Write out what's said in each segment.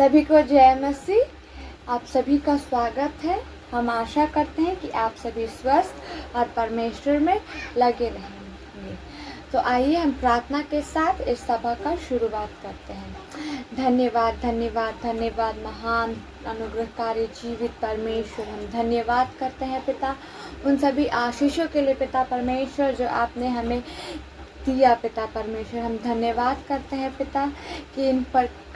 सभी को जय मसीह। आप सभी का स्वागत है। हम आशा करते हैं कि आप सभी स्वस्थ और परमेश्वर में लगे रहेंगे। तो आइए हम प्रार्थना के साथ इस सभा का शुरुआत करते हैं। धन्यवाद धन्यवाद धन्यवाद महान अनुग्रहकारी जीवित परमेश्वर, हम धन्यवाद करते हैं पिता उन सभी आशीषों के लिए पिता परमेश्वर जो आपने हमें दिया पिता परमेश्वर। हम धन्यवाद करते हैं पिता कि इन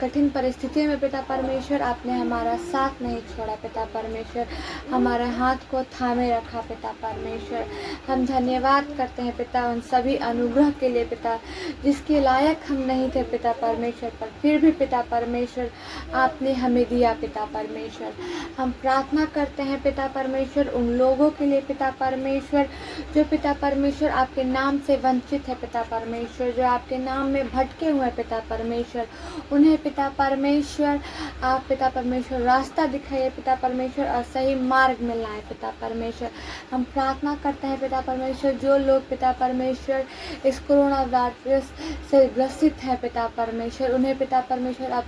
कठिन परिस्थितियों में पिता परमेश्वर आपने हमारा साथ नहीं छोड़ा पिता परमेश्वर, हमारे हाथ को थामे रखा पिता परमेश्वर। हम धन्यवाद करते हैं पिता उन सभी अनुग्रह के लिए पिता जिसके लायक हम नहीं थे पिता परमेश्वर, पर फिर भी पिता परमेश्वर आपने हमें दिया पिता परमेश्वर। हम प्रार्थना करते हैं पिता परमेश्वर उन लोगों के लिए पिता परमेश्वर जो पिता परमेश्वर आपके नाम से वंचित है पिता परमेश्वर, जो आपके नाम में भटके हुए पिता परमेश्वर, उन्हें पिता परमेश्वर आप पिता परमेश्वर रास्ता दिखाइए पिता परमेश्वर और सही मार्ग में लाए पिता परमेश्वर। हम प्रार्थना करते हैं पिता परमेश्वर जो लोग पिता परमेश्वर इस कोरोना वायरस से ग्रसित हैं पिता परमेश्वर, उन्हें पिता परमेश्वर आप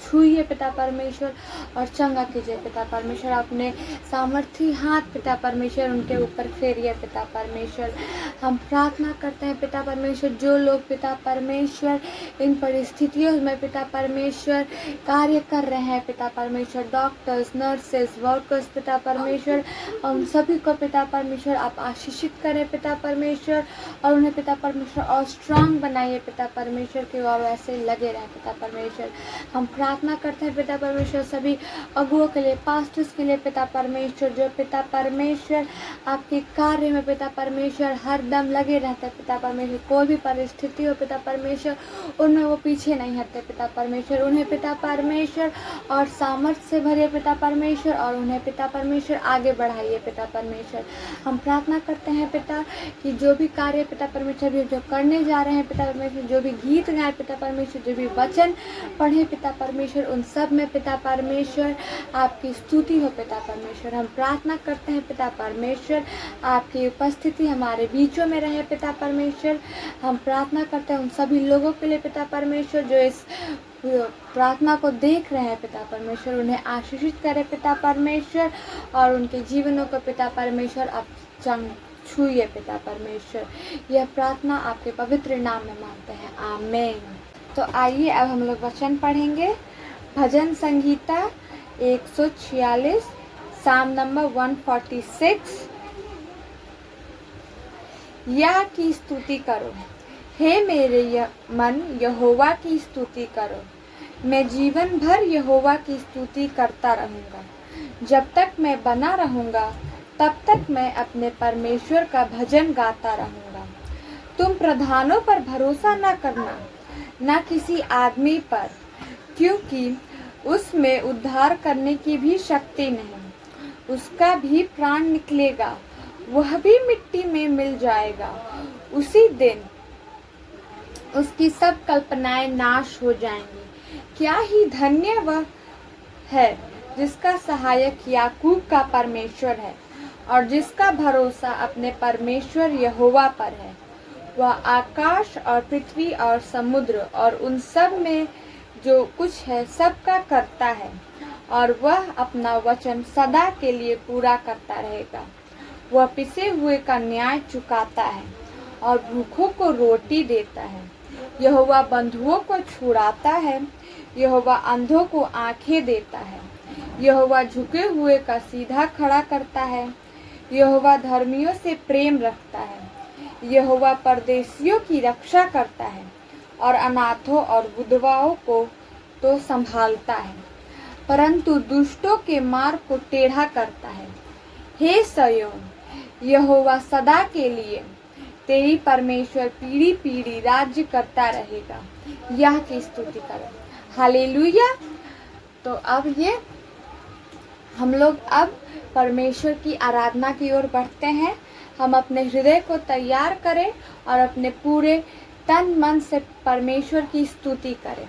छूइए पिता परमेश्वर और चंगा कीजिए पिता परमेश्वर। अपने सामर्थी हाथ पिता परमेश्वर उनके ऊपर फेरिए पिता परमेश्वर। हम प्रार्थना करते हैं पिता परमेश्वर जो लोग पिता परमेश्वर इन परिस्थितियों में पिता परमेश्वर कार्य कर रहे हैं पिता परमेश्वर, डॉक्टर्स नर्सेस वर्कर्स पिता परमेश्वर, उन सभी को पिता परमेश्वर आप आशीषित करें पिता परमेश्वर और उन्हें पिता परमेश्वर और स्ट्रांग बनाइए पिता परमेश्वर कि वह वैसे लगे रहें पिता परमेश्वर। हम प्रार्थना करते हैं पिता परमेश्वर सभी अगुओं के लिए, पास्टर्स के लिए पिता परमेश्वर जो पिता परमेश्वर आपके कार्य में पिता परमेश्वर हर दम लगे रहते हैं पिता परमेश्वर। कोई भी परिस्थिति हो पिता परमेश्वर उनमें वो पीछे नहीं हटते पिता परमेश्वर, उन्हें पिता परमेश्वर और सामर्थ्य से भरिए पिता परमेश्वर और उन्हें पिता परमेश्वर आगे बढ़ाइए पिता परमेश्वर। हम प्रार्थना करते हैं पिता कि जो भी कार्य पिता परमेश्वर जो करने जा रहे हैं पिता परमेश्वर, जो भी गीत गाए पिता परमेश्वर, जो भी वचन पढ़े पिता परमेश्वर, उन सब में पिता परमेश्वर आपकी स्तुति हो पिता परमेश्वर। हम प्रार्थना करते हैं पिता परमेश्वर आपकी उपस्थिति हमारे बीचों में रहे पिता परमेश्वर। हम प्रार्थना करते हैं उन सभी लोगों के लिए पिता परमेश्वर जो इस प्रार्थना को देख रहे हैं पिता परमेश्वर, उन्हें आशीषित करे पिता परमेश्वर और उनके जीवनों को पिता परमेश्वर आप छूइए पिता परमेश्वर। यह प्रार्थना आपके पवित्र नाम में मांगते हैं, आमीन। तो आइए अब हम लोग वचन पढ़ेंगे। भजन संगीता 146 साम नंबर 146। यह की स्तुति करो हे मेरे मन यहोवा की स्तुति करो। मैं जीवन भर यहोवा की स्तुति करता रहूँगा। जब तक मैं बना रहूँगा तब तक मैं अपने परमेश्वर का भजन गाता रहूँगा। तुम प्रधानों पर भरोसा न करना, न किसी आदमी पर, क्योंकि उसमें उद्धार करने की भी शक्ति नहीं। उसका भी प्राण निकलेगा, वह भी मिट्टी में मिल जाएगा। उसी दिन उसकी सब कल्पनाएं नाश हो जाएंगी। क्या ही धन्य वह है जिसका सहायक याकूब का परमेश्वर है और जिसका भरोसा अपने परमेश्वर यहोवा पर है। वह आकाश और पृथ्वी और समुद्र और उन सब में जो कुछ है सबका करता है और वह अपना वचन सदा के लिए पूरा करता रहेगा। वह पिसे हुए का न्याय चुकाता है और भूखों को रोटी देता है। यहोवा बंधुओं को छुड़ाता है, यहोवा अंधों को आंखें देता है। यहोवा झुके हुए का सीधा खड़ा करता है, यहोवा धर्मियों से प्रेम रखता है। यहोवा परदेशियों की रक्षा करता है और अनाथों और विधवाओं को तो संभालता है, परंतु दुष्टों के मार्ग को टेढ़ा करता है। हे सयोन, यहोवा सदा के लिए तेरी परमेश्वर पीढ़ी पीढ़ी राज्य करता रहेगा। यह की स्तुति करो, हालेलुया। तो अब ये हम लोग अब परमेश्वर की आराधना की ओर बढ़ते हैं। हम अपने हृदय को तैयार करें और अपने पूरे तन मन से परमेश्वर की स्तुति करें।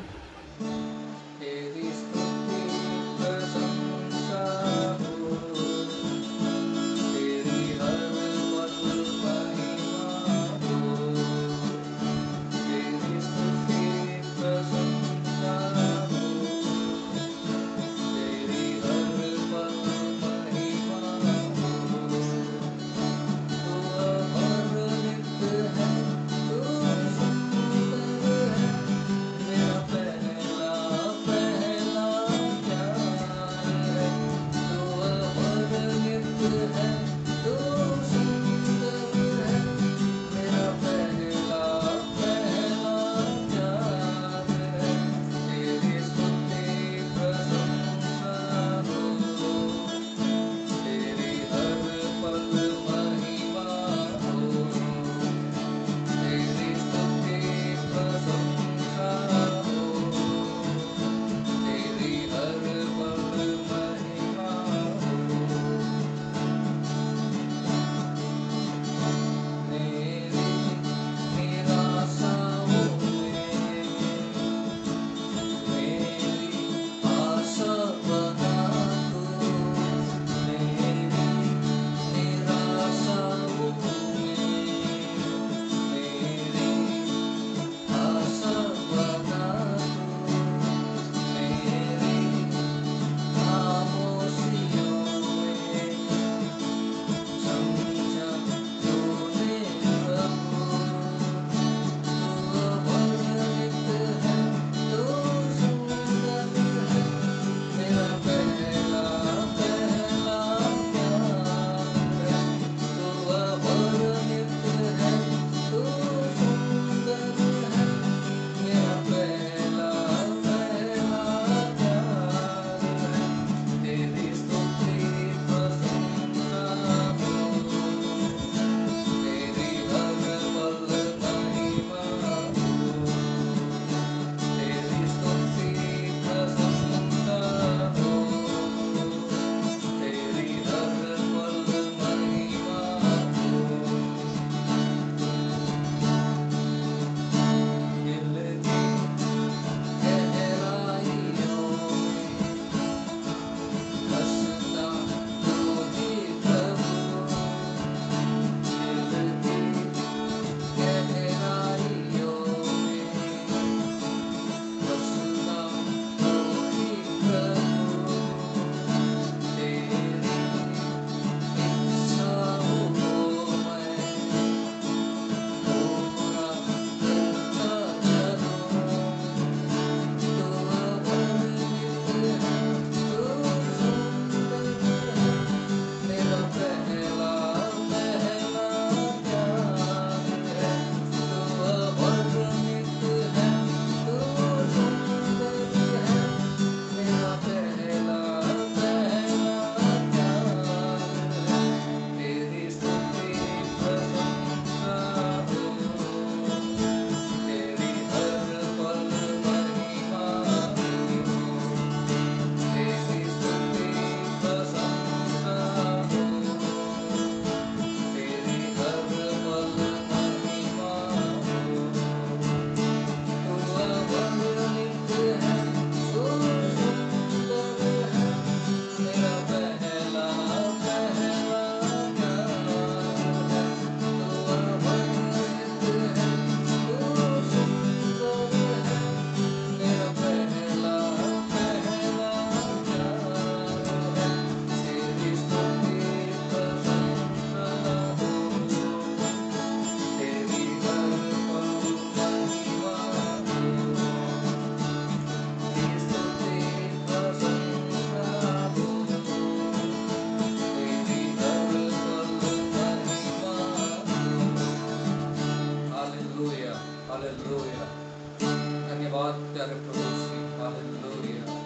कर प्रभु श्री, हालेलुया।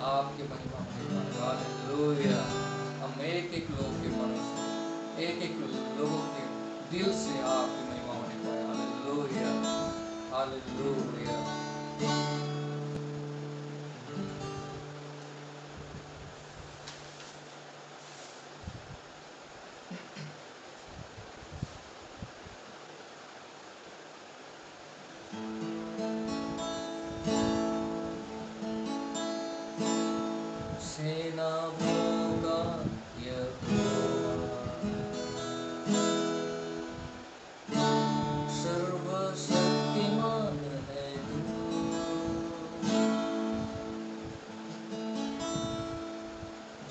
आपकी महिमा होने पाए, हालेलुया। हम एक एक लोग के मन से, एक एक लोगों के दिल से आपकी महिमा होने पाए, हालेलुया, हालेलुया। सेनाओं का यहोवा, सर्वशक्तिमान है तू,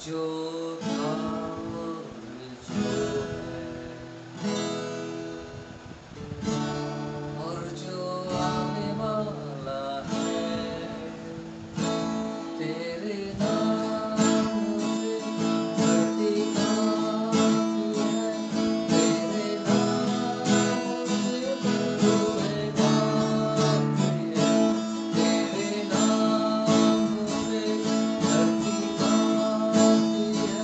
जो था और जो है और जो आने वाला है। तेरे नाम से धरती कांपती है, तेरे नाम से धरती कांपती है, तेरे नाम से धरती कांपती है,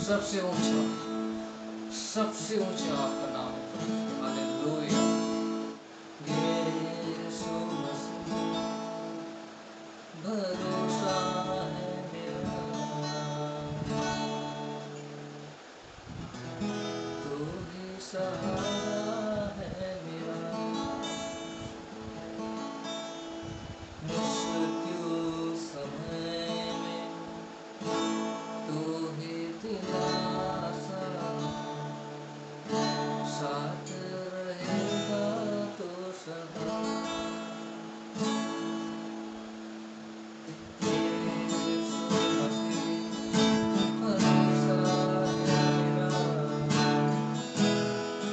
सबसे ऊंचा आपका नाम है। हालेलुया। यीशु मसीह भरोसा है मेरा, तू ही सहारा है मेरा, मुश्किल समय में तू ही दिलासा, साथ रहेगा तो सदा। यीशु मसीह भरोसा है मेरा, तू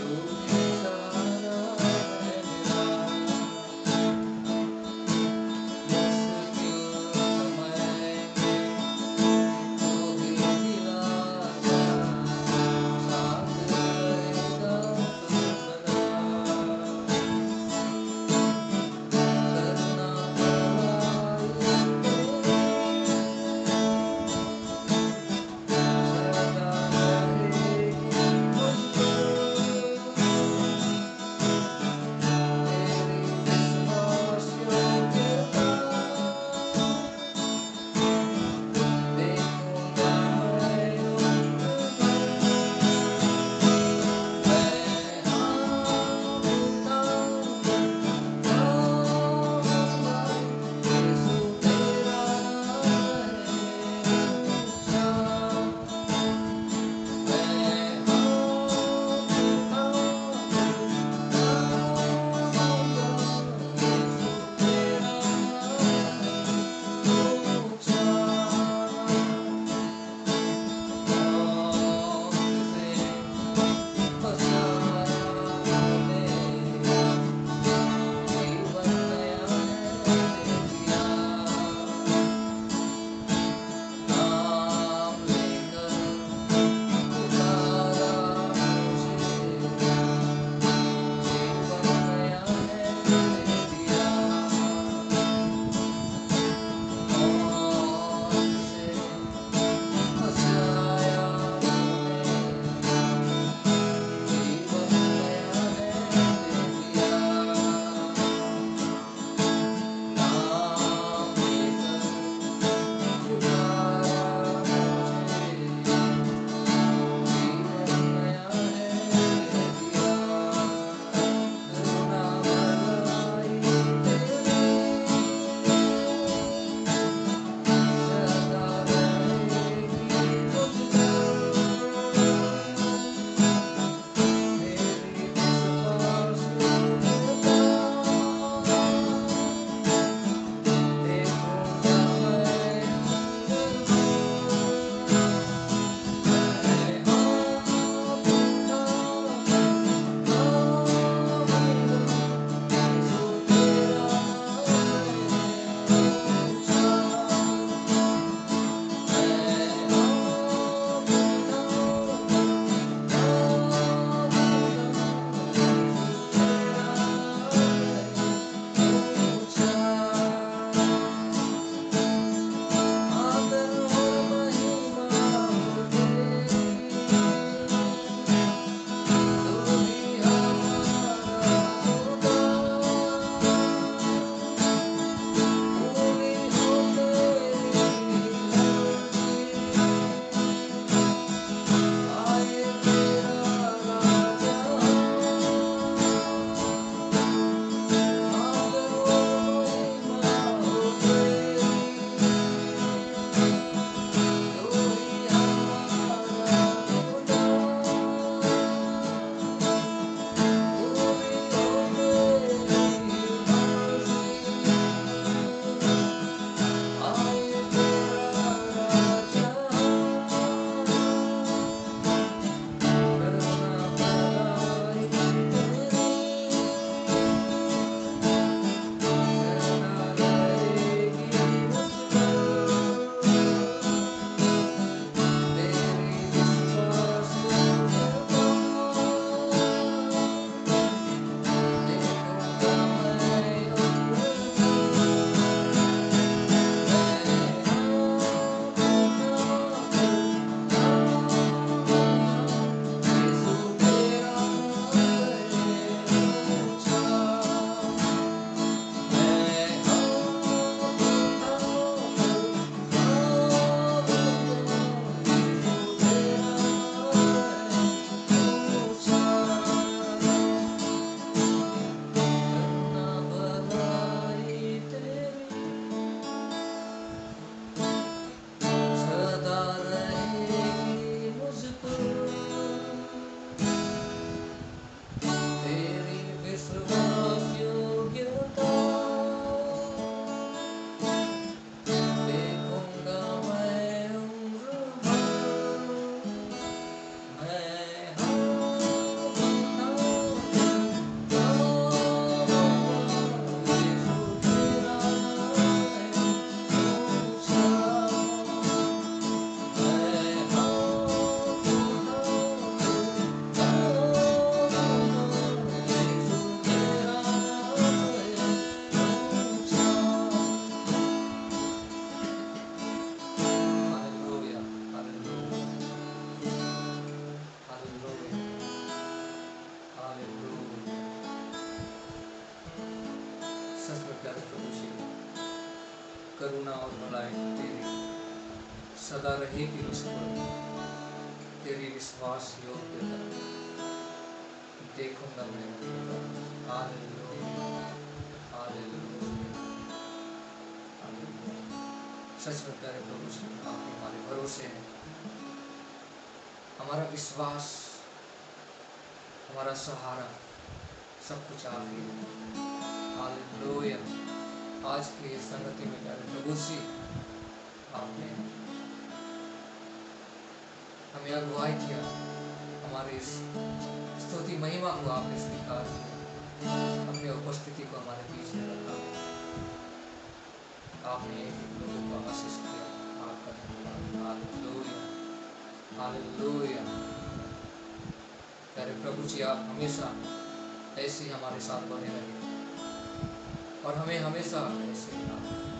करुणा और भलाई तेरी सदा रहेगी मुझ पर, तेरी विश्वास योग्यता देखूंगा मैं। Hallelujah, hallelujah, hallelujah. सच में प्यारे प्रभु जी, आप हमारे भरोसे हैं, हमारा विश्वास, हमारा सहारा, सब कुछ आप ही हैं। हालेलुया। आज की इस संगति में प्यारे प्रभु जी, आपने हमें अगुवाई किया, हमारी इस स्तुति महिमा को आपने स्वीकार किया, अपनी उपस्थिति को हमारे बीच में रखा, आपने लोगों को आशीष किया। आपका धन्यवाद। Hallelujah, hallelujah. प्यारे प्रभु जी, आप हमेशा ऐसे ही हमारे साथ बने रहे और हमें हमेशा ऐसे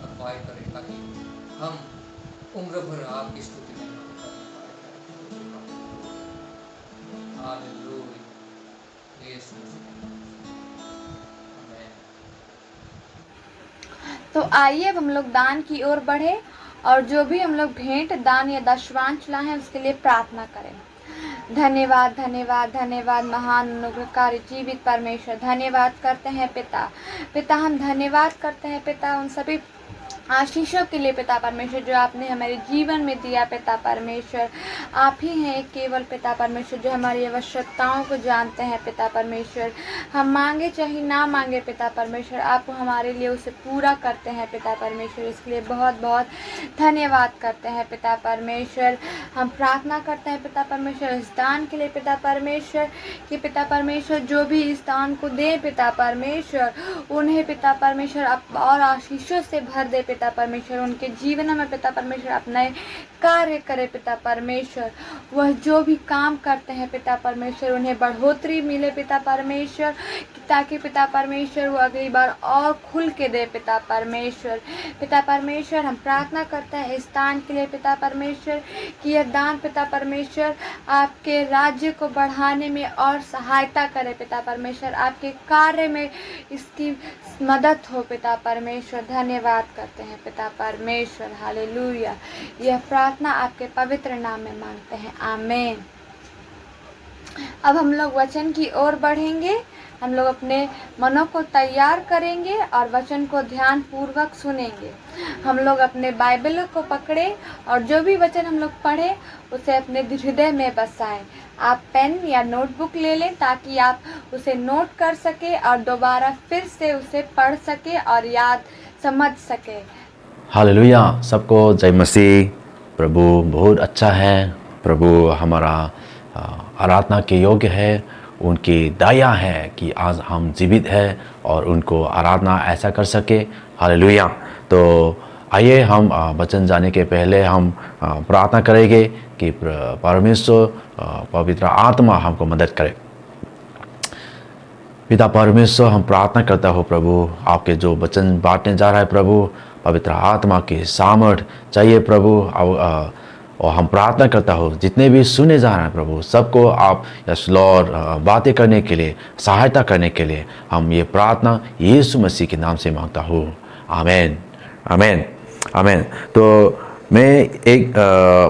अगुवाई करें, ताकि हम उम्र भर आपकी स्तुति में हालेलुया, यीशु मसीह। आमीन। तो आइए अब हम लोग दान की ओर बढ़े और जो भी हम लोग भेंट, दान या दशवांश लाए हैं उसके लिए प्रार्थना करें। धन्यवाद, धन्यवाद, धन्यवाद महान अनुग्रहकारी जीवित परमेश्वर, धन्यवाद करते हैं पिता। पिता हम धन्यवाद करते हैं पिता उन सभी आशीषों के लिए पिता परमेश्वर जो आपने हमारे जीवन में दिया पिता परमेश्वर। आप ही हैं एक केवल पिता परमेश्वर जो हमारी आवश्यकताओं को जानते हैं पिता परमेश्वर। हम मांगे चाहे ना मांगे पिता परमेश्वर, आप हमारे लिए उसे पूरा करते हैं पिता परमेश्वर। इसके लिए बहुत बहुत धन्यवाद करते हैं पिता परमेश्वर। हम प्रार्थना करते हैं पिता परमेश्वर इस दान के लिए पिता परमेश्वर कि पिता परमेश्वर जो भी इस दान को दे पिता परमेश्वर, उन्हें पिता परमेश्वर और आशीषों से भर दे पिता परमेश्वर। उनके जीवन में पिता परमेश्वर अपने कार्य करे पिता परमेश्वर। वह जो भी काम करते हैं पिता परमेश्वर उन्हें बढ़ोतरी मिले पिता परमेश्वर, ताकि पिता परमेश्वर वो अगली बार और खुल के दे पिता परमेश्वर। पिता परमेश्वर हम प्रार्थना करते हैं इस दान के लिए पिता परमेश्वर कि यह दान पिता परमेश्वर आपके राज्य को बढ़ाने में और सहायता करे पिता परमेश्वर, आपके कार्य में इसकी मदद हो पिता परमेश्वर। धन्यवाद करते हैं पिता परमेश्वर। हालेलुया। यह प्रार्थना आपके पवित्र नाम में मांगते हैं, आमीन। अब हम लोग वचन की ओर बढ़ेंगे। हम लोग अपने मनों को तैयार करेंगे और वचन को ध्यान पूर्वक सुनेंगे। हम लोग अपने बाइबल को पकड़े और जो भी वचन हम लोग पढ़े उसे अपने हृदय में बसाएं। आप पेन या नोटबुक ले लें ताकि आप उसे नोट कर सके और दोबारा फिर से उसे पढ़ सके और याद समझ सके। हालेलुया। सबको जय मसीह। प्रभु बहुत अच्छा है, प्रभु हमारा आराधना के योग्य है, उनकी दया है कि आज हम जीवित हैं और उनको आराधना ऐसा कर सके। हालेलुया। तो आइए हम वचन जाने के पहले हम प्रार्थना करेंगे कि परमेश्वर पवित्र आत्मा हमको मदद करे। पिता परमेश्वर हम प्रार्थना करता हो प्रभु, आपके जो वचन बांटने जा रहा है प्रभु, पवित्र आत्मा की सामर्थ चाहिए प्रभु। और हम प्रार्थना करता हो जितने भी सुने जा रहे हैं प्रभु, सबको आप यस लॉर्ड बातें करने के लिए, सहायता करने के लिए हम ये प्रार्थना यीशु मसीह के नाम से मांगता हूँ, आमीन, आमीन, आमीन। तो मैं एक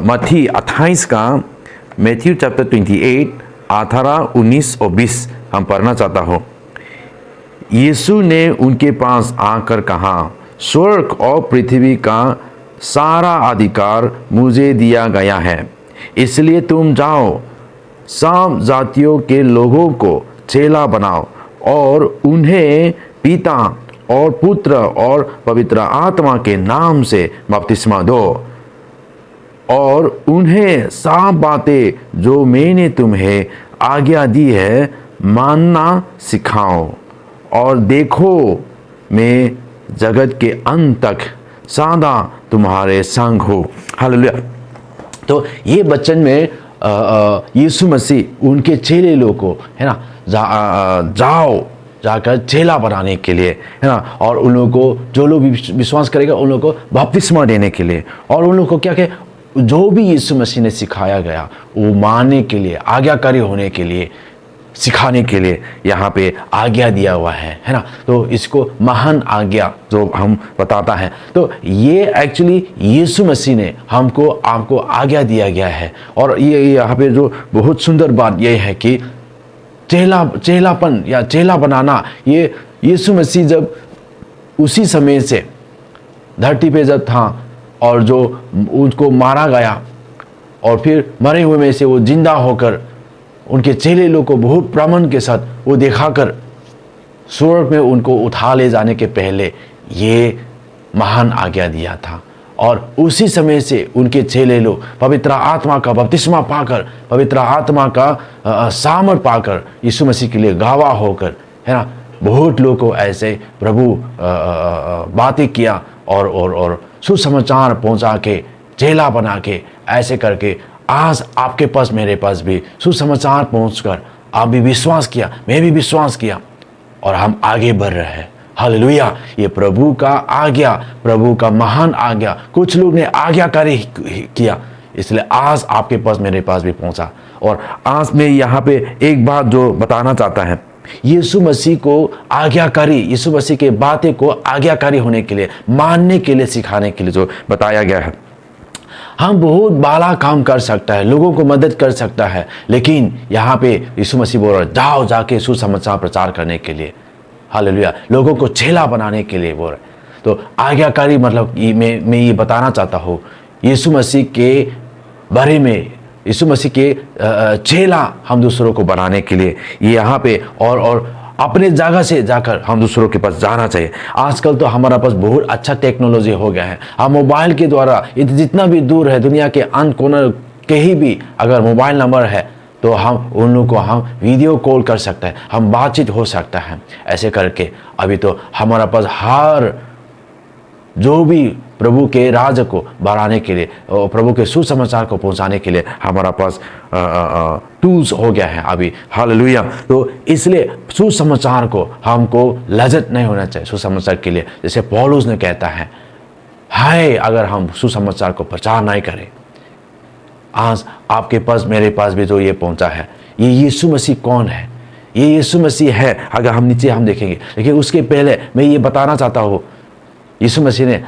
मत्ती 28 का मैथ्यू चैप्टर 28 18, 19 और 20 हम पढ़ना चाहता हूँ। यीशु ने उनके पास आकर कहा, स्वर्ग और पृथ्वी का सारा अधिकार मुझे दिया गया है, इसलिए तुम जाओ, सब जातियों के लोगों को चेला बनाओ और उन्हें पिता और पुत्र और पवित्र आत्मा के नाम से बपतिस्मा दो और उन्हें सब बातें जो मैंने तुम्हें आज्ञा दी है मानना सिखाओ, और देखो मैं जगत के अंत तक सदा तुम्हारे संग हो। हालेलुया। तो ये वचन में यीशु मसीह उनके चेले लोग को है ना जाओ जाकर चेला बनाने के लिए है ना, और उन लोगों को जो लोग विश्वास करेगा उन लोगों को बपतिस्मा देने के लिए, और उन लोगों को क्या कहे जो भी यीशु मसीह ने सिखाया गया वो मानने के लिए, आज्ञाकारी होने के लिए सिखाने के लिए यहाँ पे आज्ञा दिया हुआ है ना। तो इसको महान आज्ञा जो हम बताता है, तो ये एक्चुअली यीशु मसीह ने हमको आपको आज्ञा दिया गया है। और ये यहाँ पे जो बहुत सुंदर बात ये है कि चेलापन या चेला बनाना, ये यीशु मसीह जब उसी समय से धरती पे जब था और जो उनको मारा गया और फिर मरे हुए में से वो जिंदा होकर उनके चेले लोग को बहुत प्रमाण के साथ वो दिखाकर स्वर्ग में उनको उठा ले जाने के पहले ये महान आज्ञा दिया था। और उसी समय से उनके चेले लोग पवित्र आत्मा का बपतिस्मा पाकर, पवित्र आत्मा का सामर्थ पाकर, यीशु मसीह के लिए गवाह होकर, है ना, बहुत लोगों को ऐसे प्रभु बातें किया और सुसमाचार पहुंचा के, चेला बना के, ऐसे करके आज आपके पास मेरे पास भी सुसमाचार पहुंचकर आप भी विश्वास किया, मैं भी विश्वास किया और हम आगे बढ़ रहे हैं। हालेलुया। ये प्रभु का आज्ञा, प्रभु का महान आज्ञा, कुछ लोग ने आज्ञाकारी किया, इसलिए आज आपके पास मेरे पास भी पहुंचा। और आज मैं यहाँ पे एक बात जो बताना चाहता है, यीशु मसीह को आज्ञाकारी, यीशु मसीह के बातें को आज्ञाकारी होने के लिए, मानने के लिए, सिखाने के लिए जो बताया गया है। हम बहुत बाला काम कर सकता है, लोगों को मदद कर सकता है, लेकिन यहाँ पे यीशु मसीह बोल रहा है जाओ जाके सुसमाचार प्रचार करने के लिए। हालेलुया। लोगों को चेला बनाने के लिए बोल रहे। तो आज्ञाकारी मतलब मैं ये बताना चाहता हूँ, यीशु मसीह के बारे में, यीशु मसीह के चेला हम दूसरों को बनाने के लिए ये यहाँ पे और अपने जगह से जाकर हम दूसरों के पास जाना चाहिए। आजकल तो हमारा पास बहुत अच्छा टेक्नोलॉजी हो गया है। हम मोबाइल के द्वारा जितना भी दूर है, दुनिया के अंत कोने कहीं भी अगर मोबाइल नंबर है तो हम उन लोगों को हम वीडियो कॉल कर सकते हैं, हम बातचीत हो सकता है। ऐसे करके अभी तो हमारा पास हर जो भी प्रभु के राज को बढ़ाने के लिए और प्रभु के सुसमाचार को पहुंचाने के लिए हमारा पास टूल्स हो गया है अभी। हालेलुया। तो इसलिए सुसमाचार को हमको लज्जत नहीं होना चाहिए सुसमाचार के लिए। जैसे पौलुस ने कहता है, हाय अगर हम सुसमाचार को प्रचार नहीं करें। आज आपके पास मेरे पास भी जो ये पहुंचा है, ये यीशु मसीह कौन है? ये यीशु मसीह है। अगर हम नीचे हम देखेंगे, लेकिन उसके पहले मैं ये बताना चाहता हूँ, यीशु मसीह ने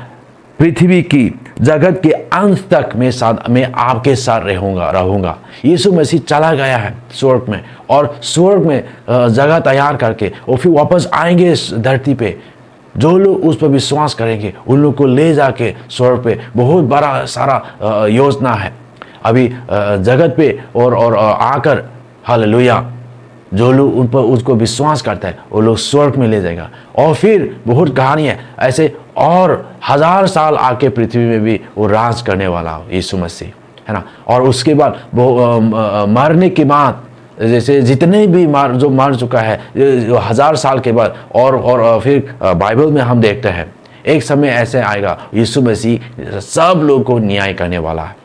पृथ्वी की जगत के अंत तक मैं आपके साथ रहूंगा। यीशु मसीह चला गया है स्वर्ग में और स्वर्ग में जगह तैयार करके और फिर वापस आएंगे इस धरती पे। जो लोग उस पर विश्वास करेंगे उन लोग को ले जाके स्वर्ग पे बहुत बड़ा सारा योजना है अभी जगत पे और आकर। हालेलुया। जो लोग उन पर उसको विश्वास करता है वो लोग स्वर्ग में ले जाएगा। और फिर बहुत कहानी है ऐसे, और 1000 साल आके पृथ्वी में भी वो राज करने वाला हो यीशु मसीह, है ना। और उसके बाद वो मरने के बाद, जैसे जितने भी जो मर चुका है 1000 साल के बाद, और फिर बाइबल में हम देखते हैं एक समय ऐसे आएगा यीशु मसीह सब लोग को न्याय करने वाला है,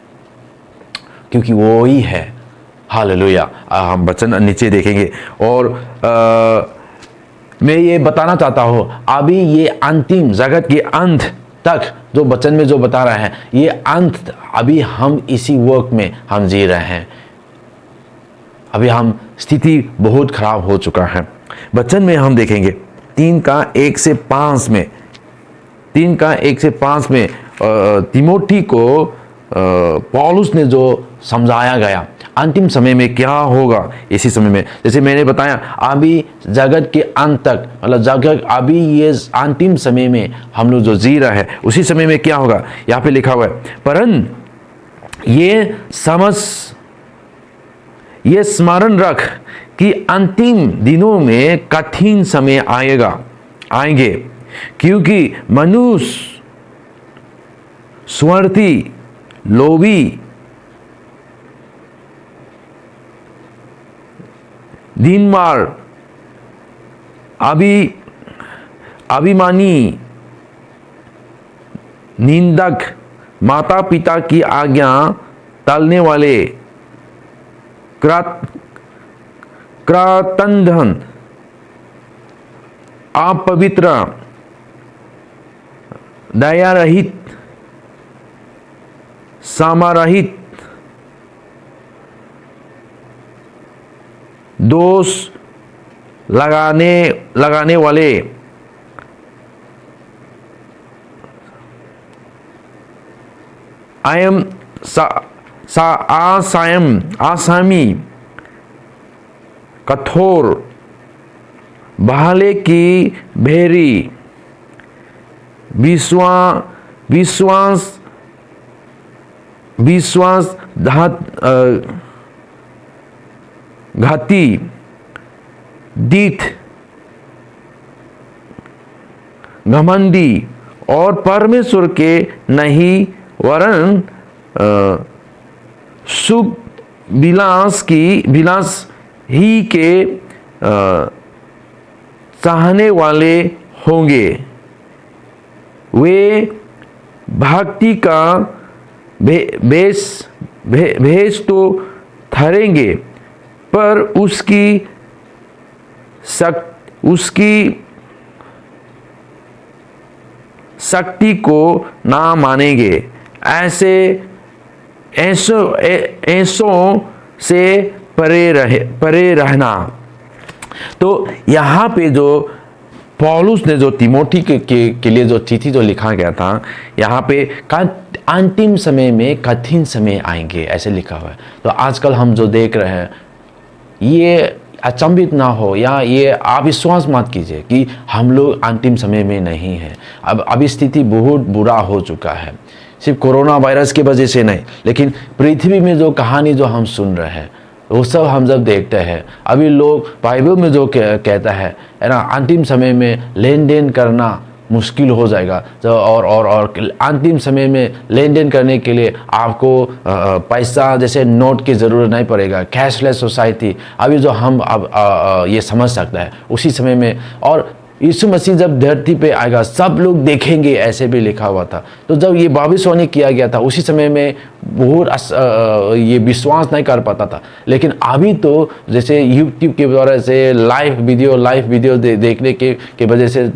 क्योंकि वो ही है। हालेलुया। हम वचन नीचे देखेंगे और मैं ये बताना चाहता हूँ, अभी ये अंतिम जगत के अंत तक जो वचन में जो बता रहा है, ये अंत अभी हम इसी वक्त में हम जी रहे हैं। अभी हम स्थिति बहुत खराब हो चुका है। वचन में हम देखेंगे 3:1-5 में, 3:1-5 में तिमोथी को पौलुस ने जो समझाया गया अंतिम समय में क्या होगा। इसी समय में जैसे मैंने बताया अभी जगत के अंत तक, मतलब जगत अभी ये अंतिम समय में हम लोग जो जी रहे हैं उसी समय में क्या होगा यहाँ पे लिखा हुआ है, परंतु ये स्मरण रख कि अंतिम दिनों में कठिन समय आएंगे, क्योंकि मनुष्य स्वार्थी, लोभी, दीनमार, अभिमानी, निंदक, माता पिता की आज्ञा टालने वाले, क्रातंधन, अपवित्र, दया रहित, क्षमा रहित, दोष लगाने वाले आसामी कठोर भाले की भेरी विश्वास घाती दीठ घमंडी और परमेश्वर के नहीं वरन सुख विलास ही के चाहने वाले होंगे। वे भक्ति का भेष तो ठहरेंगे, पर उसकी शक्ति को ना मानेंगे। ऐसों से परे रहना। तो यहाँ पे जो पौलुस ने जो तिमोथी के लिए जो चिट्ठी जो लिखा गया था, यहाँ पे अंतिम समय में कठिन समय आएंगे ऐसे लिखा हुआ है। तो आजकल हम जो देख रहे हैं, ये अचंभित ना हो या ये अविश्वास मत कीजिए कि हम लोग अंतिम समय में नहीं हैं। अब स्थिति बहुत बुरा हो चुका है, सिर्फ कोरोना वायरस की वजह से नहीं, लेकिन पृथ्वी में जो कहानी जो हम सुन रहे हैं वो सब हम जब देखते हैं, अभी लोग बाइबल में जो कहता है ना, अंतिम समय में लेन देन करना मुश्किल हो जाएगा। तो और अंतिम समय में लेन देन करने के लिए आपको पैसा जैसे नोट की ज़रूरत नहीं पड़ेगा, कैशलेस सोसाइटी अभी जो हम अब ये समझ सकता है उसी समय में। और यीशु मसीह जब धरती पे आएगा सब लोग देखेंगे, ऐसे भी लिखा हुआ था। तो जब ये भविष्यवाणी किया गया था उसी समय में बहुत ये विश्वास नहीं कर पाता था, लेकिन अभी तो जैसे यूट्यूब के द्वारा से लाइव वीडियो देखने के वजह से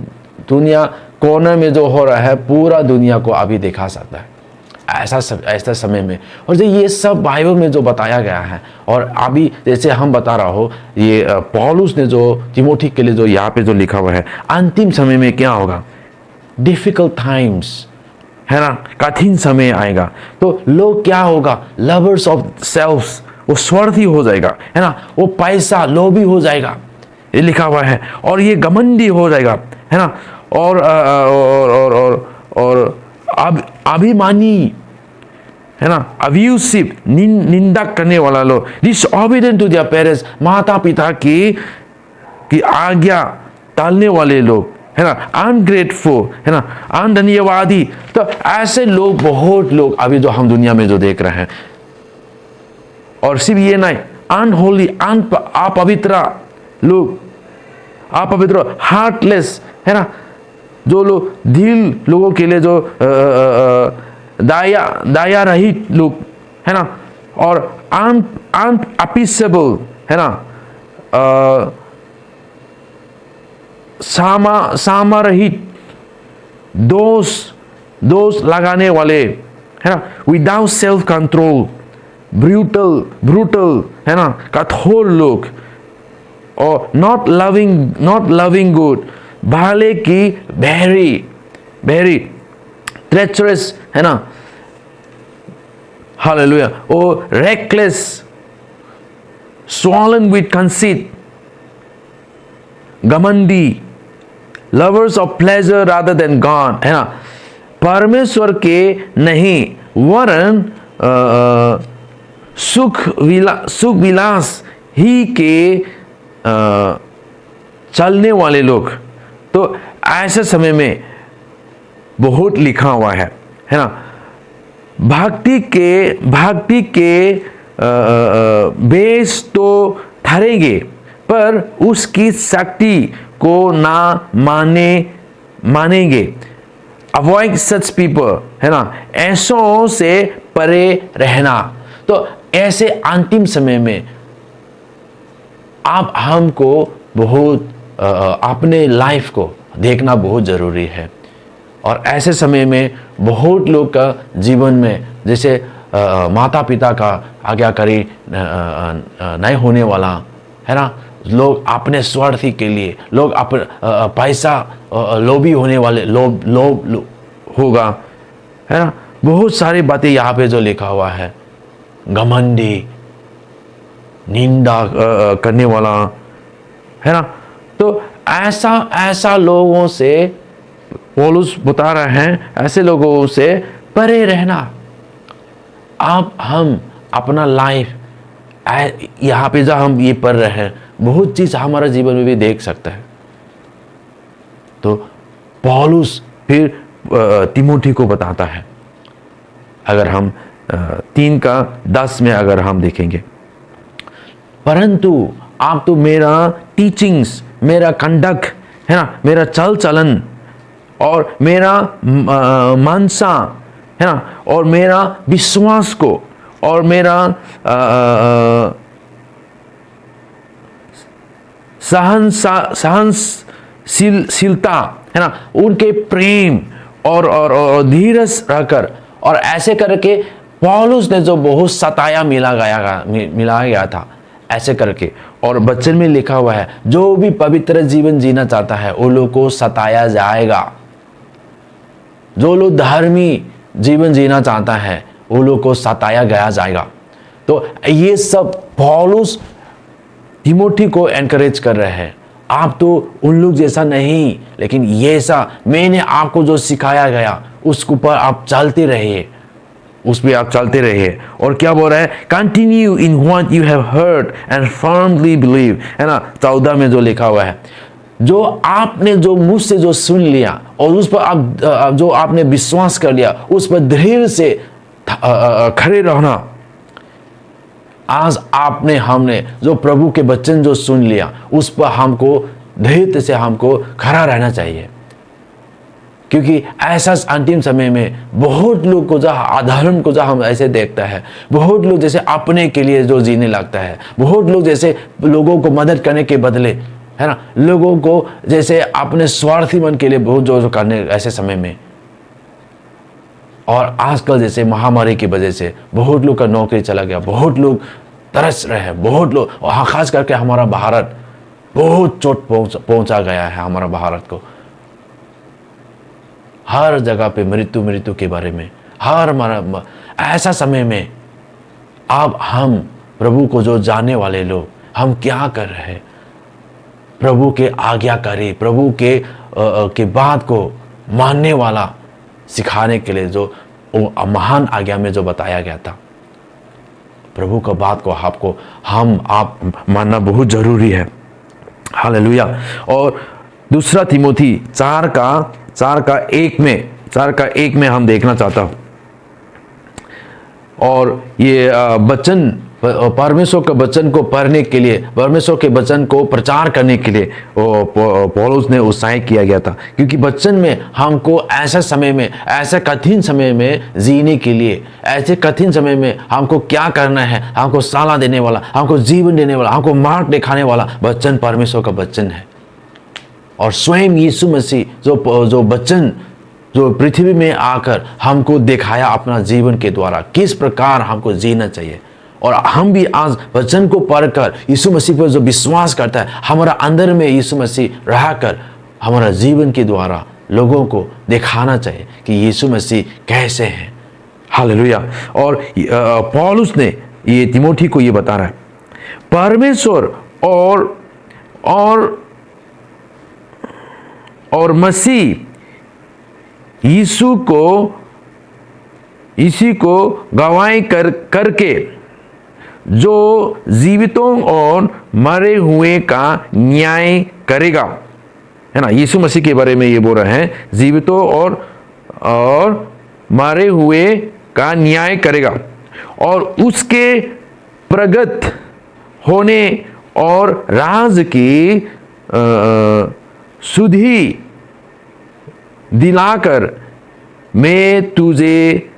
दुनिया कोने में जो हो रहा है पूरा दुनिया को अभी दिखा सकता है ऐसा समय में। और जो ये सब बाइबल में जो बताया गया है, और अभी जैसे हम बता रहा हो, ये पौलुस ने जो तिमोथी के लिए जो यहाँ पे जो लिखा हुआ है, अंतिम समय में क्या होगा, डिफिकल्ट टाइम्स है ना, कठिन समय आएगा। तो लोग क्या होगा, लवर्स ऑफ सेल्फ, वो स्वार्थी हो जाएगा है ना, वो पैसा लोभी हो जाएगा, ये लिखा हुआ है। और ये घमंडी हो जाएगा है ना, और अभिमानी है ना, अब्यूसिव, निंदा करने वाला लोग, डिसओबीडिएंट टू देयर पेरेंट्स, माता पिता की आज्ञा टालने वाले लोग है ना, अनग्रेटफुल है ना, अधन्यवादी। तो ऐसे लोग, बहुत लोग अभी जो हम दुनिया में जो देख रहे हैं। और सिर्फ ये नहीं, अनहोली, अपवित्र लोग, अपवित्र, हार्टलेस है ना, जो लोग दिल लोगों के लिए जो दया रहित लोग है ना, और अनअपीसेबल है ना, सामरहित, दोष लगाने वाले है ना, विदाउट सेल्फ कंट्रोल, ब्रूटल है ना, कठोर लोग, और नॉट लविंग गुड, भाले की भेरी, ट्रेचरस है ना, हालेलुया, और रेकलेस, स्वॉलन विथ कंसीट, घमंडी, lovers of pleasure rather than God है ना, परमेश्वर के नहीं वरन सुख विलास ही के चलने वाले लोग। तो ऐसे समय में बहुत लिखा हुआ है ना, भक्ति के बेस तो ठहरेंगे, पर उसकी शक्ति को ना मानेंगे। अवॉइड सच पीपल है ना, ऐसों से परे रहना। तो ऐसे अंतिम समय में आप हमको बहुत अपने लाइफ को देखना बहुत ज़रूरी है। और ऐसे समय में बहुत लोग का जीवन में जैसे माता पिता का आज्ञाकारी नहीं होने वाला है ना, लोग अपने स्वार्थी के लिए, लोग अपने पैसा लोभी होने वाले, लोभ होगा, है ना, बहुत सारी बातें यहाँ पे जो लिखा हुआ है। घमंडी, निंदा करने वाला, है ना। तो ऐसा लोगों से पौलुस बता रहे हैं, ऐसे लोगों से परे रहना। अब हम अपना लाइफ यहाँ पे जब हम ये पढ़ रहे हैं, बहुत चीज़ हमारे जीवन में भी देख सकता है। तो पौलुस फिर तिमोथी को बताता है, अगर हम 3:10 में अगर हम देखेंगे, परंतु आप तो मेरा टीचिंग्स, मेरा कंडक्ट, है ना, मेरा चल चलन और मेरा मानसा, है ना, और मेरा विश्वास को और मेरा सहनशीलता, है ना, उनके प्रेम और धीरज रहकर, और ऐसे करके पौलुस ने जो बहुत सताया मिलाया गया था, ऐसे करके। और वचन में लिखा हुआ है, जो भी पवित्र जीवन जीना चाहता है वो लोग को सताया जाएगा। जो लोग धर्मी जीवन जीना चाहता है वो लोग को सताया गया जाएगा। तो ये सब पौलुस तिमोथी को एनकरेज कर रहे हैं। आप तो उन लोग जैसा नहीं, लेकिन ये सा मैंने आपको जो सिखाया गया उसके ऊपर आप चलते रहिए, उस पर आप चलते रहिए। और क्या बोल रहा है, continue in what you have heard and firmly believe, है ना। 14 में जो लिखा हुआ है, जो आपने जो मुझसे जो सुन लिया और उस पर आप जो आपने विश्वास कर लिया, उस पर धैर्य से खड़े रहना। आज हमने जो प्रभु के वचन जो सुन लिया, उस पर हमको धैर्य से हमको खड़ा रहना चाहिए। क्योंकि ऐसा अंतिम समय में बहुत लोग को जहाँ अधर्म को जहाँ हम ऐसे देखता है, बहुत लोग जैसे अपने के लिए जो जीने लगता है, बहुत लोग जैसे लोगों को मदद करने के बदले, है ना, लोगों को जैसे अपने स्वार्थी मन के लिए बहुत जो करने ऐसे समय में। और आजकल जैसे महामारी की वजह से बहुत लोग का नौकरी चला गया, बहुत लोग तरस रहे हैं, बहुत लोग, और खास करके हमारा भारत बहुत चोट पहुंचा गया है। हमारा भारत को हर जगह पे मृत्यु के बारे में, हर ऐसा समय में अब हम प्रभु को जो जानने वाले लोग, हम क्या कर रहे हैं, प्रभु के आज्ञाकारी, प्रभु के बात को मानने वाला सिखाने के लिए जो महान आज्ञा में जो बताया गया था, प्रभु का बात को आप मानना बहुत जरूरी है। हालेलुया। और दूसरा तिमोथी 4:1 में हम देखना चाहता हूं। और ये वचन, परमेश्वर के वचन को पढ़ने के लिए, परमेश्वर के वचन को प्रचार करने के लिए पौलुस ने उत्साहित किया गया था। क्योंकि वचन में हमको ऐसे समय में, ऐसे कठिन समय में जीने के लिए, ऐसे कठिन समय में हमको क्या करना है, हमको सलाह देने वाला, हमको जीवन देने वाला, हमको मार्ग दिखाने वाला वचन परमेश्वर का वचन है। और स्वयं यीशु मसीह जो वचन जो पृथ्वी में आकर हमको दिखाया अपना जीवन के द्वारा, किस प्रकार हमको जीना चाहिए। और हम भी आज वचन को पढ़कर यीशु मसीह पर जो विश्वास करता है, हमारा अंदर में यीशु मसीह रहकर हमारा जीवन के द्वारा लोगों को दिखाना चाहिए कि यीशु मसीह कैसे हैं। हालेलुया। और पौलुस ने ये तिमोथी को ये बता रहा है, परमेश्वर और मसीह इसी को गवाही करके जो जीवितों और मरे हुए का न्याय करेगा, है ना। यीशु मसीह के बारे में ये बोल रहे हैं, जीवितों और मरे हुए का न्याय करेगा और उसके प्रगट होने और राज की सुधि दिलाकर मैं तुझे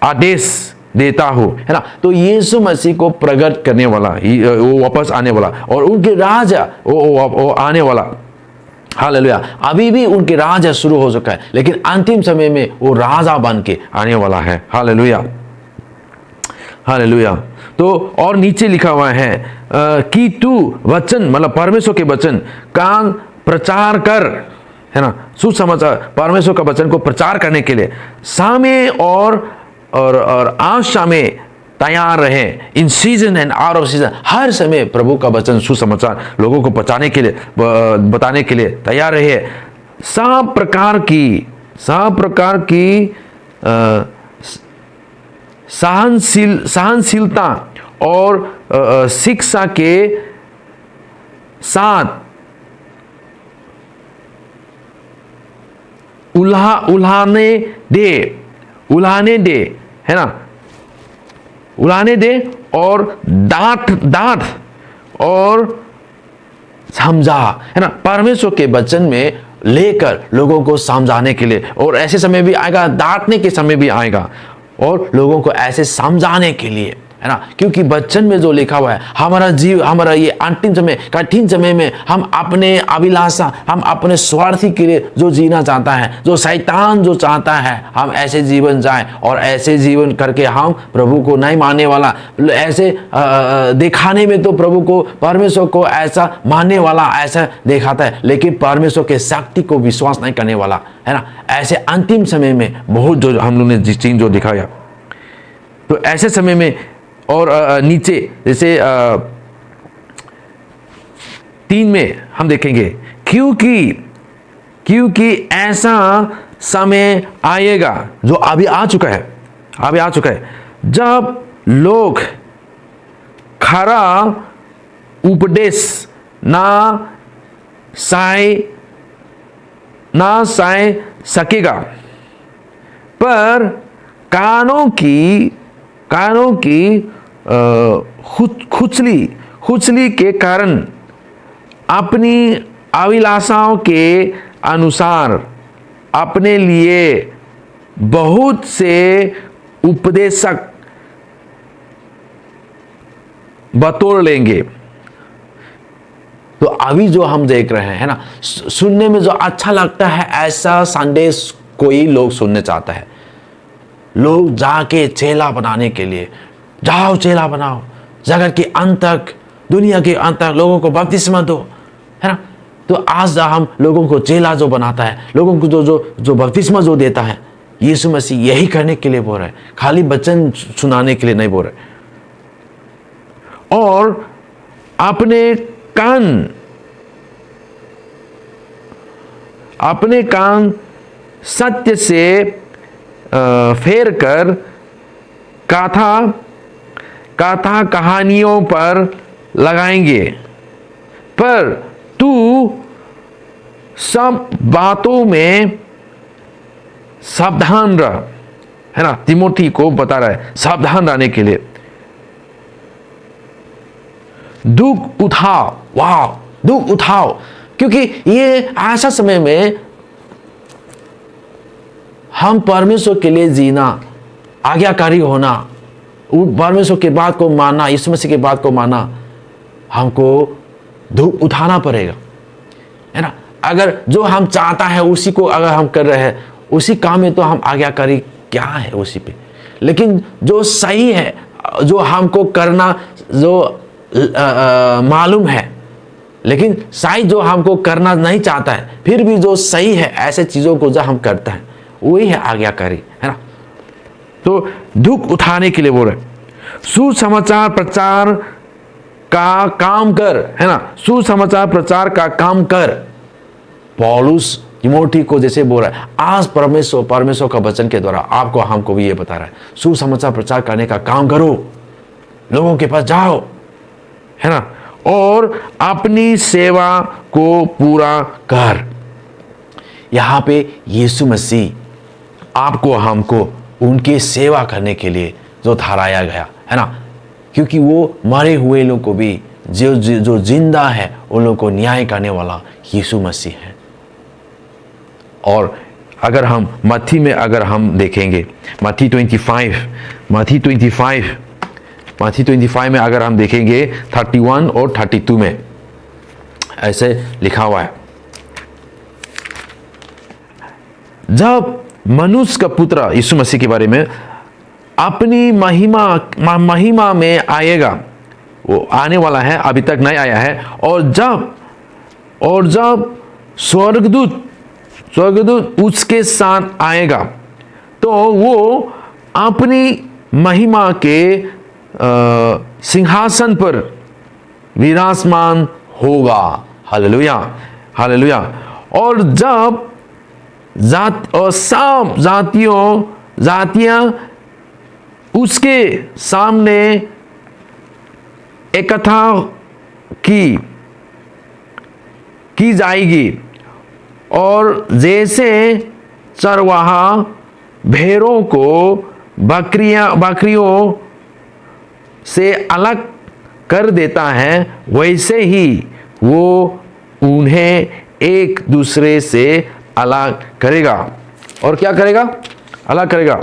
आदेश देता हूं, है ना। तो यीशु मसीह को प्रकट करने वाला, वो वापस आने वाला, और उनके राजा वो आने वाला। हालेलुया। अभी भी उनके राजा शुरू हो चुका है, लेकिन अंतिम समय में वो राजा बन के आने वाला है। Hallelujah, hallelujah. तो और नीचे लिखा हुआ है कि तू वचन मतलब परमेश्वर के वचन का प्रचार कर, है ना, सुसमाचार परमेश्वर का वचन को प्रचार करने के लिए समय और आशा में तैयार रहे। In season and out of season, हर समय प्रभु का वचन सुसमाचार लोगों को बताने के लिए तैयार रहे। सब प्रकार की सहनशीलता और शिक्षा के साथ उल्हाने दे, है ना, उल्हाने दे और डांट और समझा, है ना, परमेश्वर के वचन में लेकर लोगों को समझाने के लिए। और ऐसे समय भी आएगा, डांटने के समय भी आएगा और लोगों को ऐसे समझाने के लिए, है ना, क्योंकि वचन में जो लिखा हुआ है हमारा ये अंतिम समय, कठिन समय में हम अपने अभिलाषा, हम अपने स्वार्थी के लिए जो जीना चाहता है, जो शैतान जो चाहता है हम ऐसे जीवन जाएं और ऐसे जीवन करके हम प्रभु को नहीं मानने वाला, ऐसे दिखाने में तो प्रभु को, परमेश्वर को ऐसा मानने वाला ऐसा दिखाता है, लेकिन परमेश्वर के शक्ति को विश्वास नहीं करने वाला, है ना। ऐसे अंतिम समय में बहुत जो हम लोग ने जिस चीज जो दिखाया, तो ऐसे समय में और नीचे जैसे 3 में हम देखेंगे, क्योंकि ऐसा समय आएगा जो अभी आ चुका है, जब लोग खरा उपदेश ना साय सकेगा, पर कानों की खुचली के कारण अपनी अभिलाषाओं के अनुसार अपने लिए बहुत से उपदेशक बतौर लेंगे। तो अभी जो हम देख रहे हैं, है ना, सुनने में जो अच्छा लगता है ऐसा संदेश कोई लोग सुनने चाहता है। लोग जाके चेला बनाने के लिए, जाओ चेला बनाओ, जगत के अंत तक, दुनिया के अंत तक लोगों को बपतिस्मा दो, है ना। तो आज हम लोगों को चेला जो बनाता है, लोगों को जो बपतिस्मा जो देता है, यीशु मसीह यही करने के लिए बोल रहे हैं, खाली वचन सुनाने के लिए नहीं बोल रहे। और अपने कान सत्य से फेर कर कथा कहानियों पर लगाएंगे, पर तू सब बातों में सावधान रह, है ना। तिमोथी को बता रहा है सावधान रहने के लिए। दुख उठाओ, क्योंकि ये ऐसा समय में हम परमेश्वर के लिए जीना, आज्ञाकारी होना, परमेश्वर के बात को मानना, यीशु मसीह के बात को मानना, हमको दुख उठाना पड़ेगा, है ना। अगर जो हम चाहता है उसी को अगर हम कर रहे हैं, उसी काम में तो हम आज्ञाकारी क्या है उसी पे। लेकिन जो सही है, जो हमको करना जो मालूम है, लेकिन सही जो हमको करना नहीं चाहता है, फिर भी जो सही है ऐसे चीजों को जो हम करते हैं वही है आज्ञाकारी, है ना। तो दुख उठाने के लिए बोल रहे, सुसमाचार प्रचार का काम कर, है ना, सुसमाचार प्रचार का काम कर। पौलुस तिमोथी को जैसे बोल रहा है, आज परमेश्वर का वचन के द्वारा आपको हमको भी ये बता रहा है, सुसमाचार प्रचार करने का काम करो, लोगों के पास जाओ, है ना, और अपनी सेवा को पूरा कर। यहां पे यीशु मसीह आपको हमको उनकी सेवा करने के लिए जो ठहराया गया, है ना, क्योंकि वो मरे हुए लोग को भी जो जिंदा है उन लोगों को न्याय करने वाला यीशु मसीह है। और अगर हम मत्ती में अगर हम देखेंगे, मत्ती 25 में अगर हम देखेंगे 31 और 32 में ऐसे लिखा हुआ है, जब मनुष्य का पुत्र, यीशु मसीह के बारे में, अपनी महिमा में आएगा। वो आने वाला है, अभी तक नहीं आया है। और जब स्वर्गदूत उसके साथ आएगा तो वो अपनी महिमा के सिंहासन पर विराजमान होगा। Hallelujah, hallelujah. और जब सब जातियां उसके सामने इकट्ठा की जाएगी, और जैसे चरवाहा भेड़ों को बकरियों से अलग कर देता है, वैसे ही वो उन्हें एक दूसरे से अलग करेगा। और क्या करेगा? अलग करेगा।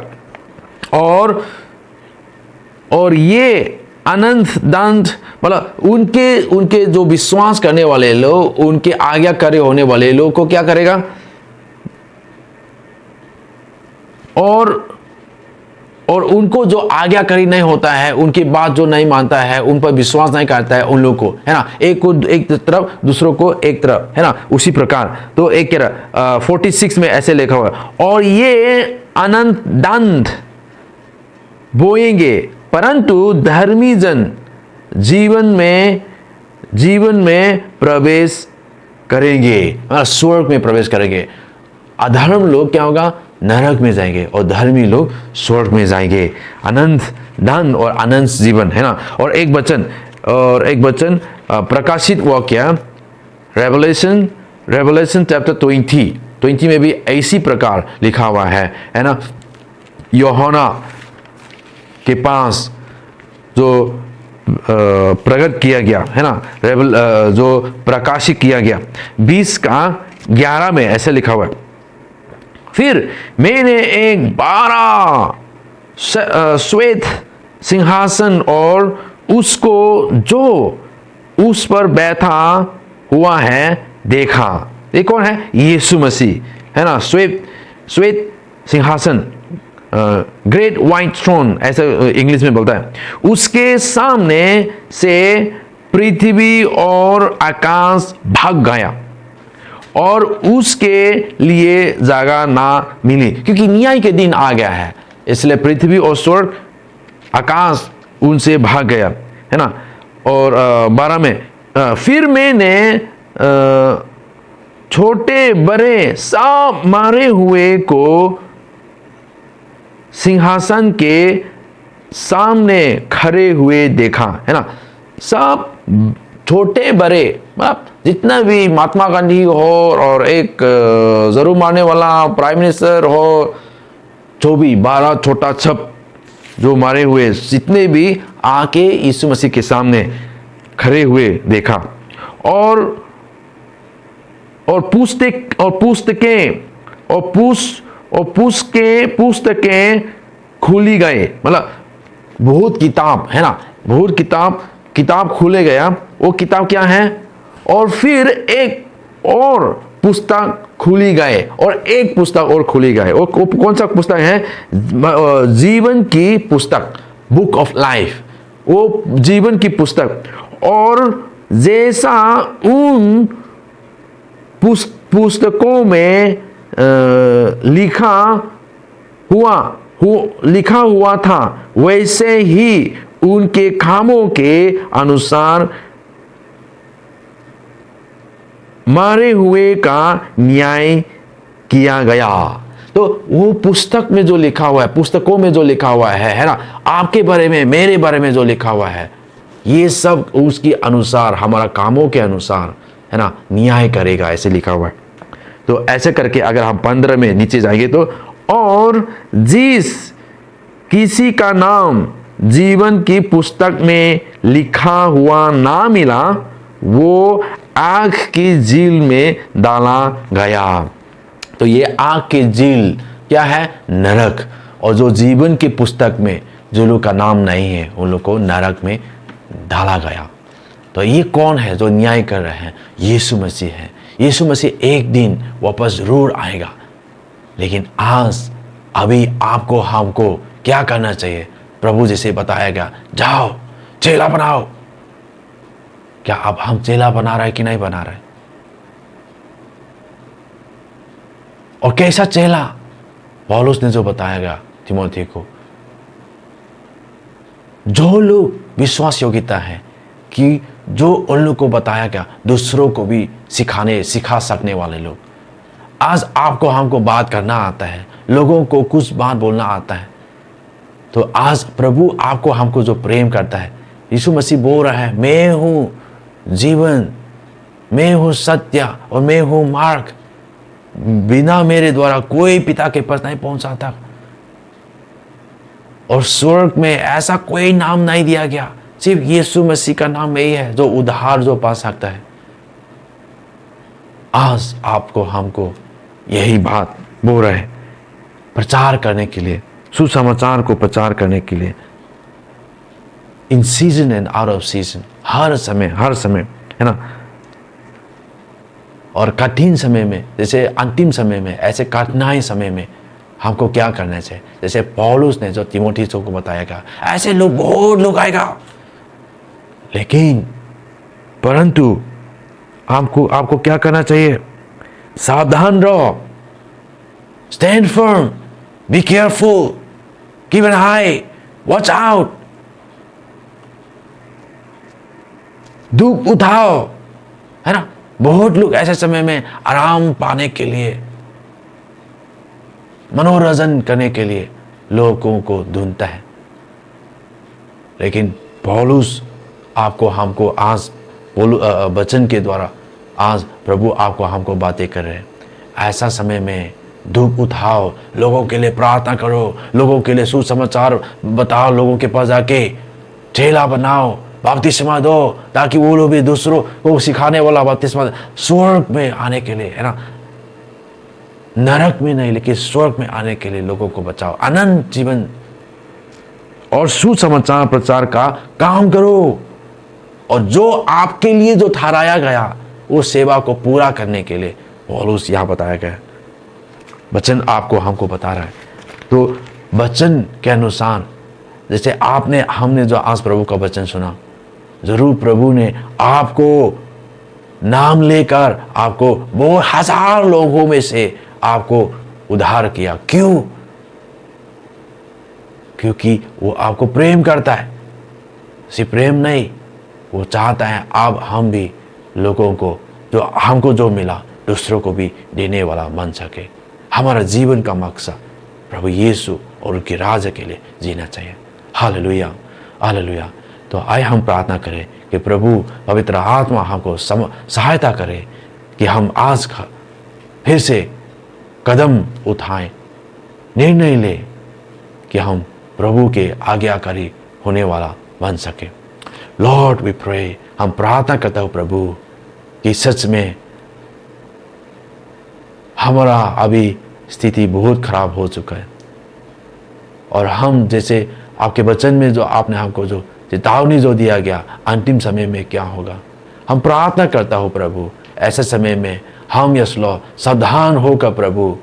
और ये अनंत दंड, मतलब उनके जो विश्वास करने वाले लोग, उनके आज्ञाकारी होने वाले लोग को क्या करेगा? और उनको जो आज्ञाकारी नहीं होता है, उनकी बात जो नहीं मानता है, उन पर विश्वास नहीं करता है, उन लोग को, है ना, एक को एक तरफ, दूसरों को एक तरफ, है ना, उसी प्रकार। तो एक 46 में ऐसे लिखा हुआ है, और ये अनंत दंड बोएंगे, परंतु धर्मी जन जीवन में प्रवेश करेंगे, स्वर्ग में प्रवेश करेंगे। अधर्म लोग क्या होगा? नरक में जाएंगे, और धर्मी लोग स्वर्ग में जाएंगे। अनंत धन और अनंत जीवन, है ना। और एक वचन प्रकाशित वाक्य रेवलेशन चैप्टर 20 में भी इसी प्रकार लिखा हुआ है ना। यूहन्ना के पास जो प्रकट किया गया, है ना, जो प्रकाशित किया गया, 20:11 में ऐसे लिखा हुआ है, फिर मैंने एक बड़ा श्वेत सिंहासन और उसको जो उस पर बैठा हुआ है देखा। ये कौन है? यीशु मसीह, है ना। श्वेत सिंहासन, ग्रेट व्हाइट थ्रोन ऐसे इंग्लिश में बोलता है। उसके सामने से पृथ्वी और आकाश भाग गया और उसके लिए जगह ना मिली, क्योंकि न्याय के दिन आ गया है, इसलिए पृथ्वी और स्वर्ग आकाश उनसे भाग गया, है ना। और 12 में फिर मैंने छोटे बड़े सब मारे हुए को सिंहासन के सामने खड़े हुए देखा, है ना। सब छोटे बड़े, मतलब जितना भी महात्मा गांधी हो और एक जरूर मारने वाला प्राइम मिनिस्टर हो, जो भी 12 छोटा छप जो मारे हुए जितने भी आके यीशु मसीह के सामने खड़े हुए देखा। और पुस्तकें खुली गए, मतलब बहुत किताब, है ना, बहुत किताब खुले गया। वो किताब क्या है? और फिर एक और पुस्तक खुली गए, और एक पुस्तक और खुली गए। और कौन सा पुस्तक है? जीवन की पुस्तक, बुक ऑफ लाइफ, वो जीवन की पुस्तक। और जैसा उन पुस्तकों में लिखा हुआ था, वैसे ही उनके कामों के अनुसार मारे हुए का न्याय किया गया। तो वो पुस्तक में जो लिखा हुआ है, पुस्तकों में जो लिखा हुआ है ना, आपके बारे में, मेरे बारे में जो लिखा हुआ है, ये सब उसके अनुसार, हमारा कामों के अनुसार, है ना, न्याय करेगा, ऐसे लिखा हुआ है। तो ऐसे करके अगर हम 15 में नीचे जाएंगे तो, और जिस किसी का नाम जीवन की पुस्तक में लिखा हुआ ना मिला, वो आग की झील में डाला गया। तो ये आग की झील क्या है? नरक। और जो जीवन की पुस्तक में जो लोग का नाम नहीं है, उन लोग को नरक में डाला गया। तो ये कौन है जो न्याय कर रहे हैं? यीशु मसीह है। यीशु मसीह एक दिन वापस जरूर आएगा, लेकिन आज अभी आपको हमको क्या करना चाहिए। प्रभु जैसे बताया गया, जाओ चेला बनाओ। क्या अब हम चेला बना रहे कि नहीं बना रहे? और कैसा चेला? पौलुस ने जो बताया गया तिमोथी को, जो लोग विश्वास योग्यता है कि जो उन लोग को बताया गया दूसरों को भी सिखा सकने वाले लोग। आज आपको हमको बात करना आता है, लोगों को कुछ बात बोलना आता है, तो आज प्रभु आपको हमको जो प्रेम करता है, यीशु मसीह बोल रहा है, मैं हूं जीवन, मैं हूं सत्य और मैं हूं मार्ग, बिना मेरे द्वारा कोई पिता के पास नहीं पहुंच सकता। और स्वर्ग में ऐसा कोई नाम नहीं दिया गया, सिर्फ यीशु मसीह का नाम यही है जो उद्धार जो पा सकता है। आज आपको हमको यही बात बोल रहे हैं, प्रचार करने के लिए, सुसमाचार को प्रचार करने के लिए, in season and out of season, हर समय है ना। और कठिन समय में, जैसे अंतिम समय में, ऐसे कठिनाई समय में हमको क्या करना चाहिए। जैसे पौलुस ने जो तिमोथी को बताएगा, ऐसे लोग बहुत लोग आएगा, लेकिन परंतु आपको क्या करना चाहिए? सावधान रहो, stand firm, be careful, keep an I, watch out, दुख उठाओ, है ना। बहुत लोग ऐसे समय में आराम पाने के लिए, मनोरंजन करने के लिए लोगों को ढूंढता है, लेकिन पौलुस आपको हमको आज वचन के द्वारा आज प्रभु आपको हमको बातें कर रहे हैं। ऐसा समय में दुख उठाओ, लोगों के लिए प्रार्थना करो, लोगों के लिए सुसमाचार बताओ, लोगों के पास जाके चेला बनाओ, बपतिस्मा दो, ताकि वो लोग भी दूसरों को सिखाने वाला बपतिस्मा स्वर्ग में आने के लिए, है ना, नरक में नहीं लेकिन स्वर्ग में आने के लिए लोगों को बचाओ, अनंत जीवन और सुसमाचार प्रचार का काम करो। और जो आपके लिए जो ठहराया गया वो सेवा को पूरा करने के लिए पौलुस यहां बताया गया वचन आपको हमको बता रहा है। तो वचन के अनुसार, जैसे हमने जो आज प्रभु का वचन सुना, जरूर प्रभु ने आपको नाम लेकर आपको वो हजार लोगों में से आपको उद्धार किया। क्यों? क्योंकि वो आपको प्रेम करता है। सिर्फ प्रेम नहीं, वो चाहता है अब हम भी लोगों को जो हमको जो मिला दूसरों को भी देने वाला बन सके। हमारा जीवन का मकसद प्रभु यीशु और उनके राज्य के लिए जीना चाहिए। Hallelujah, hallelujah. तो आइए हम प्रार्थना करें कि प्रभु पवित्र आत्मा हमको सहायता करे कि हम आज फिर से कदम उठाएं, निर्णय लें कि हम प्रभु के आज्ञाकारी होने वाला बन सके। लॉर्ड वी प्रे, हम प्रार्थना करता हूँ प्रभु कि सच में हमारा अभी स्थिति बहुत खराब हो चुका है, और हम जैसे आपके वचन में जो आपने हमको जो चेतावनी जो दिया गया अंतिम समय में क्या होगा, हम प्रार्थना करता हूँ प्रभु ऐसे समय में हम यसलो सावधान होकर प्रभु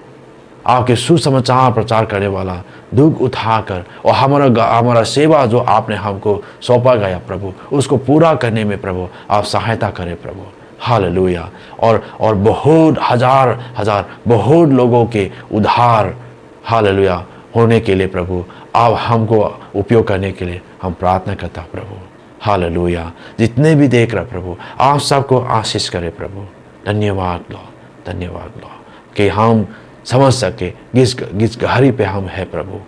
आपके सुसमाचार प्रचार करने वाला दुख उठाकर और हमारा सेवा जो आपने हमको सौंपा गया प्रभु उसको पूरा करने में प्रभु आप सहायता करें प्रभु। हालेलुया। और बहुत हजार बहुत लोगों के उद्धार हालेलुया होने के लिए प्रभु आप हमको उपयोग करने के लिए हम प्रार्थना करता प्रभु। हालेलुया। जितने भी देख रहे प्रभु आप सबको आशीष करें प्रभु। धन्यवाद लो, धन्यवाद लो कि हम समझ सके किस घड़ी पे हम है प्रभु,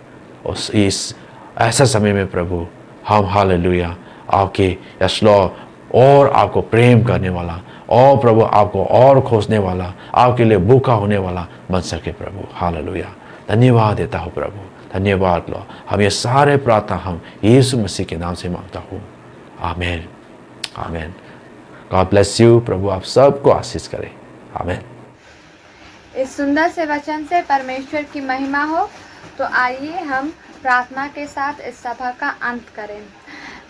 और इस ऐसा समय में प्रभु हम हालेलुया आपके यसलो और आपको प्रेम करने वाला और प्रभु आपको और खोजने वाला, आपके लिए भूखा होने वाला बन सके प्रभु। हालेलुया। धन्यवाद देता हूँ प्रभु, धन्यवाद लो। हम ये सारे प्रार्थना हम यीशु मसीह के नाम से मांगता हूँ। आमीन, आमीन। God bless you. प्रभु आप सबको आशीष करे। आमीन। इस सुंदर से वचन से परमेश्वर की महिमा हो। तो आइए हम प्रार्थना के साथ इस सभा का अंत करें।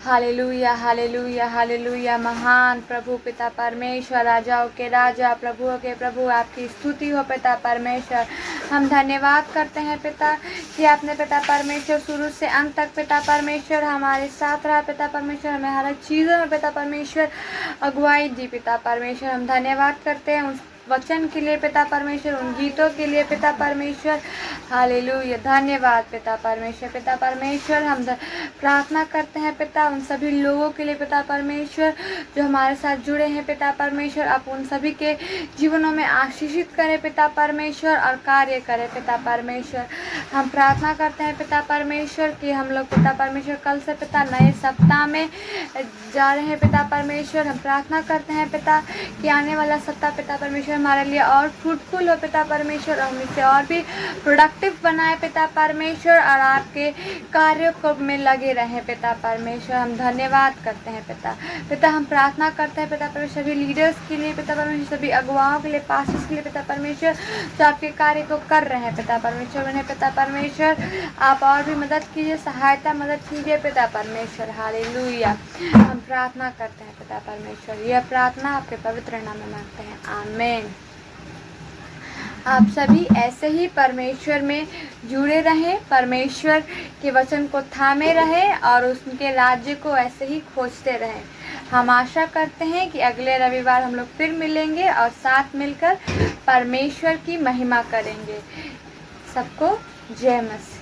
Hallelujah hallelujah hallelujah. महान प्रभु पिता परमेश्वर, राजाओं के राजा, प्रभुओं के प्रभु, आपकी स्तुति हो पिता परमेश्वर। हम धन्यवाद करते हैं पिता कि आपने पिता परमेश्वर शुरू से अंत तक पिता परमेश्वर हमारे साथ रहा पिता परमेश्वर, हमें हर एक चीज़ों में पिता परमेश्वर अगुवाई दी पिता परमेश्वर। हम धन्यवाद करते हैं उस वचन के लिए पिता परमेश्वर, उन गीतों के लिए पिता परमेश्वर। हालेलुया, धन्यवाद पिता परमेश्वर। पिता परमेश्वर हम प्रार्थना करते हैं पिता उन सभी लोगों के लिए पिता परमेश्वर जो हमारे साथ जुड़े हैं पिता परमेश्वर। आप उन सभी के जीवनों में आशीषित करें पिता परमेश्वर और कार्य करें पिता परमेश्वर। हम प्रार्थना करते हैं पिता परमेश्वर कि हम लोग पिता परमेश्वर कल से पिता नए सप्ताह में जा रहे हैं पिता परमेश्वर। हम प्रार्थना करते हैं पिता कि आने वाला सप्ताह पिता परमेश्वर हमारे लिए और फ्रूटफुल हो पिता परमेश्वर, और हम इसे और भी प्रोडक्टिव बनाए पिता परमेश्वर और आपके कार्यों को में लगे रहें पिता परमेश्वर। हम धन्यवाद करते हैं पिता हम प्रार्थना करते हैं पिता परमेश्वर सभी लीडर्स के लिए पिता परमेश्वर, सभी अगुवाओं के लिए, पास्टर्स के लिए पिता परमेश्वर जो आपके कार्य को कर रहे हैं पिता परमेश्वर। उन्हें पिता परमेश्वर आप और भी मदद कीजिए, सहायता मदद कीजिए पिता परमेश्वर। हालेलुया, हम प्रार्थना करते हैं पिता परमेश्वर। यह प्रार्थना आपके पवित्र नाम में मांगते हैं, आमीन। आप सभी ऐसे ही परमेश्वर में जुड़े रहें, परमेश्वर के वचन को थामे रहें और उसके राज्य को ऐसे ही खोजते रहें। हम आशा करते हैं कि अगले रविवार हम लोग फिर मिलेंगे और साथ मिलकर परमेश्वर की महिमा करेंगे। सबको जय मसीह।